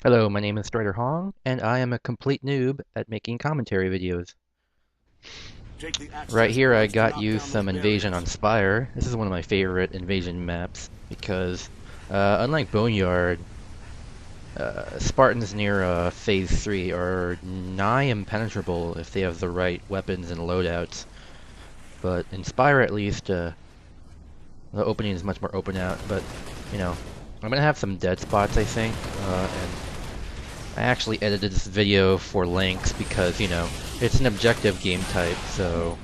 Hello, my name is Striderhoang, and I am a complete noob at making commentary videos. Take the Right access here I points to got knock you down those some Invasion on barriers. Spire. This is one of my favorite invasion maps because, unlike Boneyard, Spartans near Phase 3 are nigh impenetrable if they have the right weapons and loadouts. But in Spire at least, the opening is much more open out, but, you know, I'm gonna have some dead spots I think, and I actually edited this video for length because, it's an objective game type, so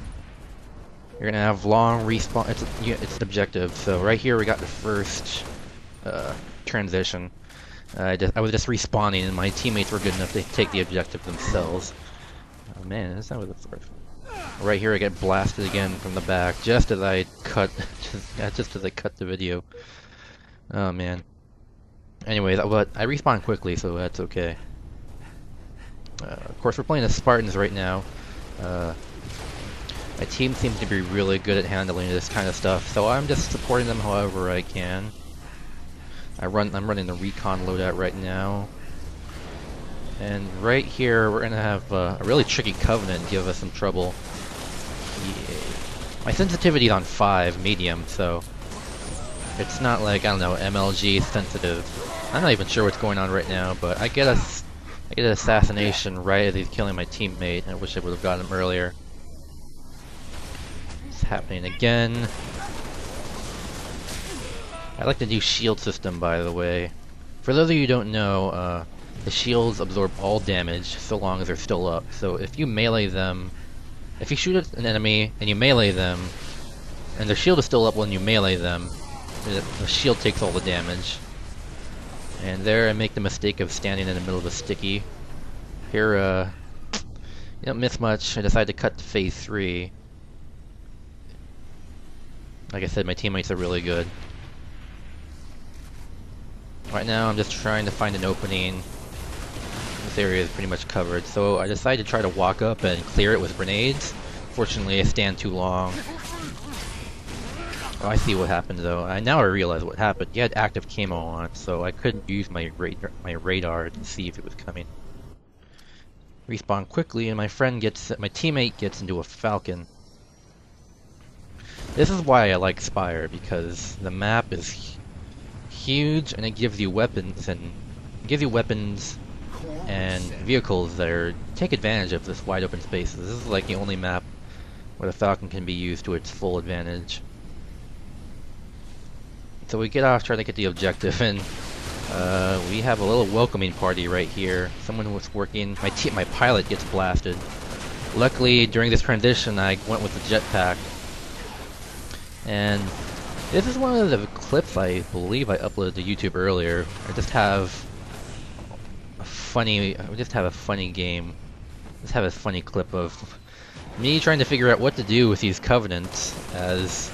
you're gonna have long respawn. It's an objective. So right here we got the first uh, transition. I was just respawning, and my teammates were good enough to take the objective themselves. Oh man, that's not what the first. Right here I get blasted again from the back, just as I cut, just as I cut the video. Oh man. Anyway, but I respawn quickly, so that's okay. Of course, we're playing as Spartans right now. Uh, my team seems to be really good at handling this kind of stuff, so I'm just supporting them however I can. I'm running the recon loadout right now, and right here we're gonna have a really tricky covenant give us some trouble. My sensitivity is on 5 medium, so it's not like, I don't know, MLG sensitive. I'm not even sure what's going on right now, but I get an assassination right as he's killing my teammate. I wish I would have gotten him earlier. It's happening again. I like the new shield system, by the way. For those of you who don't know, the shields absorb all damage so long as they're still up. So if you melee them, if you shoot at an enemy and you melee them, and their shield is still up when you melee them, the shield takes all the damage. And there I make the mistake of standing in the middle of a sticky. Here, you don't miss much. I decided to cut to phase 3. Like I said, my teammates are really good. Right now I'm just trying to find an opening. This area is pretty much covered, so I decided to try to walk up and clear it with grenades. Fortunately I stand too long. Oh, I see what happened though. Now I realize what happened. You had active camo on, so I couldn't use my radar to see if it was coming. Respawn quickly, and my teammate gets into a Falcon. This is why I like Spire, because the map is huge and it gives you weapons and vehicles that take advantage of this wide open spaces. This is like the only map where the Falcon can be used to its full advantage. So we get off trying to get the objective, and we have a little welcoming party right here. Someone was working. My pilot gets blasted. Luckily, during this transition, I went with the jetpack, and this is one of the clips I believe I uploaded to YouTube earlier. I just have a funny game. Just have a funny clip of me trying to figure out what to do with these covenants as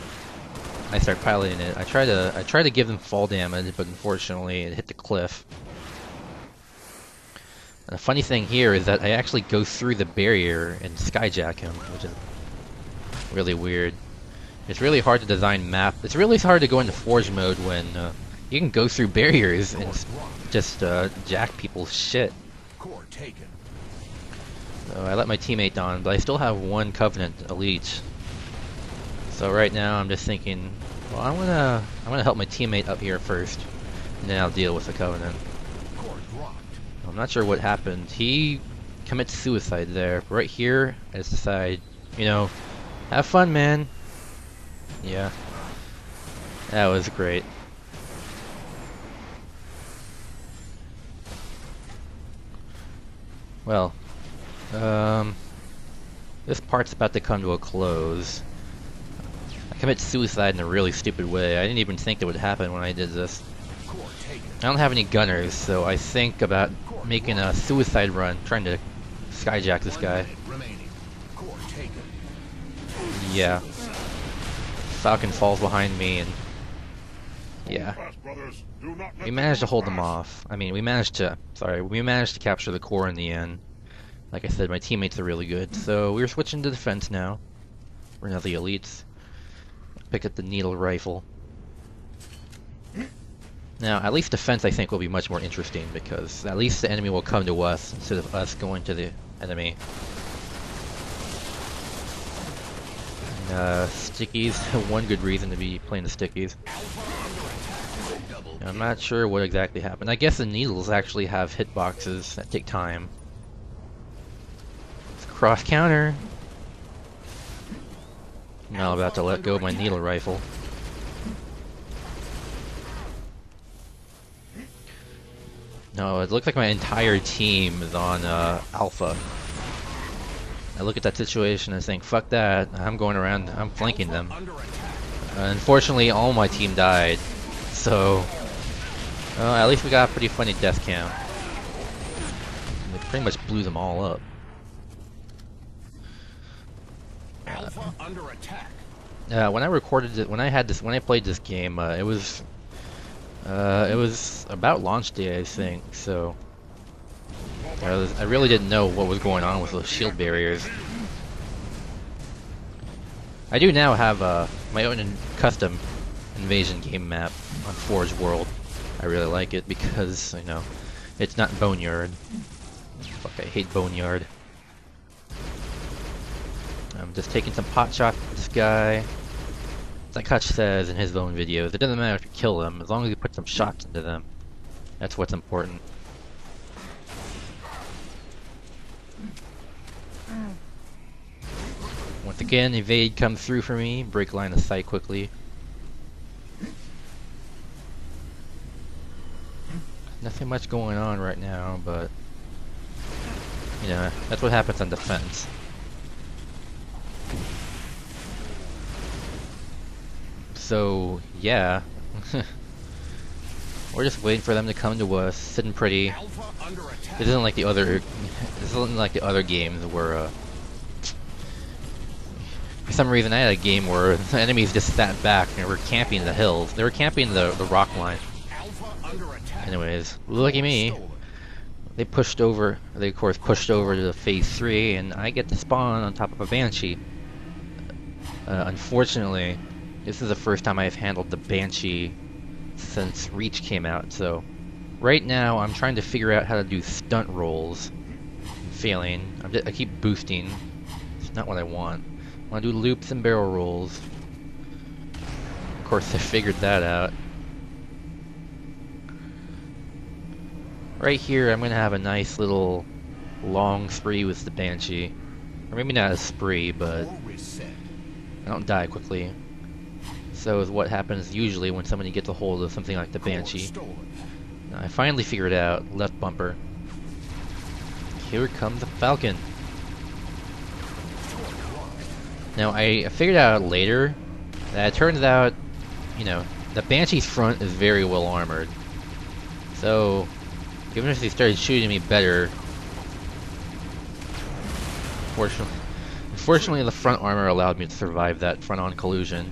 I start piloting it. I try to give them fall damage, but unfortunately it hit the cliff. And the funny thing here is that I actually go through the barrier and skyjack him, which is really weird. It's really hard to design map. It's really hard to go into Forge mode when you can go through barriers and just jack people's shit. So I let my teammate down, but I still have one Covenant Elite. So right now I'm just thinking, well, I'm gonna help my teammate up here first, and then I'll deal with the Covenant. I'm not sure what happened. He commits suicide there. But right here, I just decide, have fun, man. Yeah, that was great. Well, this part's about to come to a close. I commit suicide in a really stupid way. I didn't even think that would happen when I did this. I don't have any gunners, so I think about making a suicide run, trying to skyjack this guy. Yeah. Falcon falls behind me, and yeah. We managed to hold them off. I mean, we managed to capture the core in the end. Like I said, my teammates are really good, so we're switching to defense now. We're now the elites. Pick up the needle rifle. Now, at least defense I think will be much more interesting because at least the enemy will come to us instead of us going to the enemy. Stickies, one good reason to be playing the stickies. I'm not sure what exactly happened. I guess the needles actually have hitboxes that take time. It's cross counter. I'm now about to let go of my needle rifle. No, it looks like my entire team is on Alpha. I look at that situation and think, fuck that, I'm going around, I'm flanking them. Unfortunately, all my team died, so at least we got a pretty funny death count. They pretty much blew them all up. Alpha under attack. When I recorded it, when I played this game, it was about launch day, I think. So I really didn't know what was going on with those shield barriers. I do now have my own custom invasion game map on Forge World. I really like it because, you know, it's not Boneyard. Fuck, I hate Boneyard. I'm just taking some pot shots at this guy. Like Hutch says in his own videos, it doesn't matter if you kill them, as long as you put some shots into them. That's what's important. Once again, evade comes through for me, break line of sight quickly. Nothing much going on right now, but you know, that's what happens on defense. So yeah, we're just waiting for them to come to us, sitting pretty. This isn't like the other. This isn't like the other games where, for some reason, I had a game where the enemies just sat back and were camping the hills. They were camping the rock line. Anyways, look at me. They pushed over. They of course pushed over to phase 3, and I get to spawn on top of a Banshee. Unfortunately, this is the first time I've handled the Banshee since Reach came out, so right now I'm trying to figure out how to do stunt rolls. I'm failing. I keep boosting. It's not what I want. I want to do loops and barrel rolls. Of course, I figured that out. Right here, I'm going to have a nice little long spree with the Banshee. Or maybe not a spree, but I don't die quickly. So is what happens usually when somebody gets a hold of something like the Banshee. Now, I finally figured it out. Left bumper. Here comes the Falcon. Now I figured out later that it turns out, you know, the Banshee's front is very well armored. So even if they started shooting me better, unfortunately the front armor allowed me to survive that front-on collision.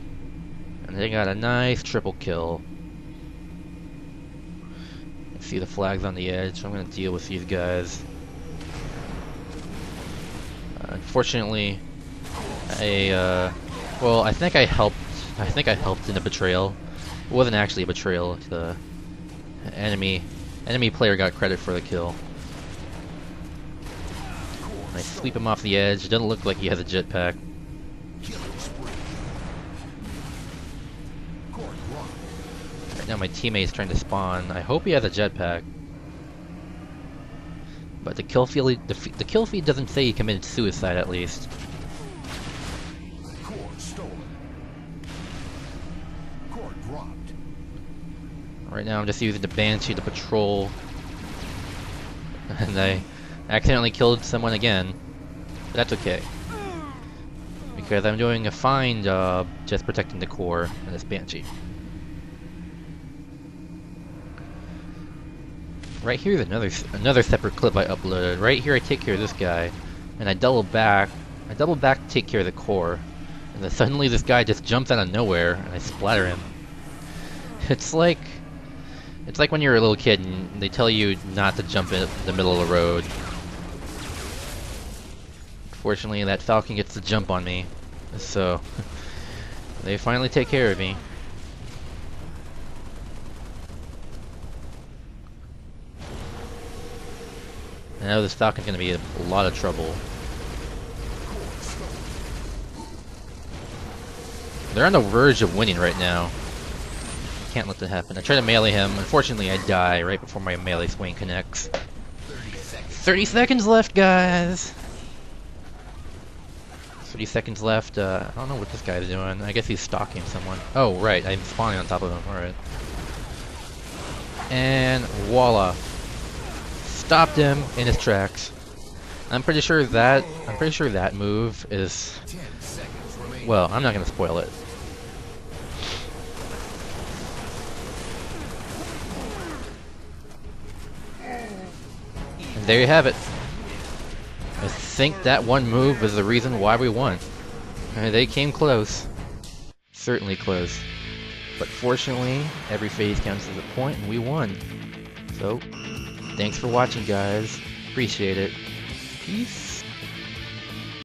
And they got a nice triple kill. You see the flags on the edge, so I'm going to deal with these guys. Unfortunately, well, I think I helped in a betrayal. It wasn't actually a betrayal. The enemy player got credit for the kill. I sweep him off the edge. It doesn't look like he has a jetpack. Right now my teammate's trying to spawn. I hope he has a jetpack. But the kill feed doesn't say he committed suicide, at least. Right now I'm just using the Banshee to patrol. And I accidentally killed someone again. But that's okay. Because I'm doing a fine job just protecting the core in this Banshee. Right here is another separate clip I uploaded. Right here I take care of this guy, and I double back to take care of the core, and then suddenly this guy just jumps out of nowhere, and I splatter him. It's like when you're a little kid and they tell you not to jump in the middle of the road. Fortunately, that Falcon gets to jump on me, so they finally take care of me. I know this Falcon's gonna be in a lot of trouble. They're on the verge of winning right now. Can't let that happen. I try to melee him. Unfortunately, I die right before my melee swing connects. 30 seconds left, guys! 30 seconds left. I don't know what this guy's doing. I guess he's stalking someone. Oh, right. I'm spawning on top of him. Alright. And voila. Stopped him in his tracks. I'm pretty sure that move is... Well, I'm not gonna spoil it. And there you have it. I think that one move is the reason why we won. They came close. Certainly close. But fortunately, every phase counts as a point and we won. So, thanks for watching, guys. Appreciate it. Peace.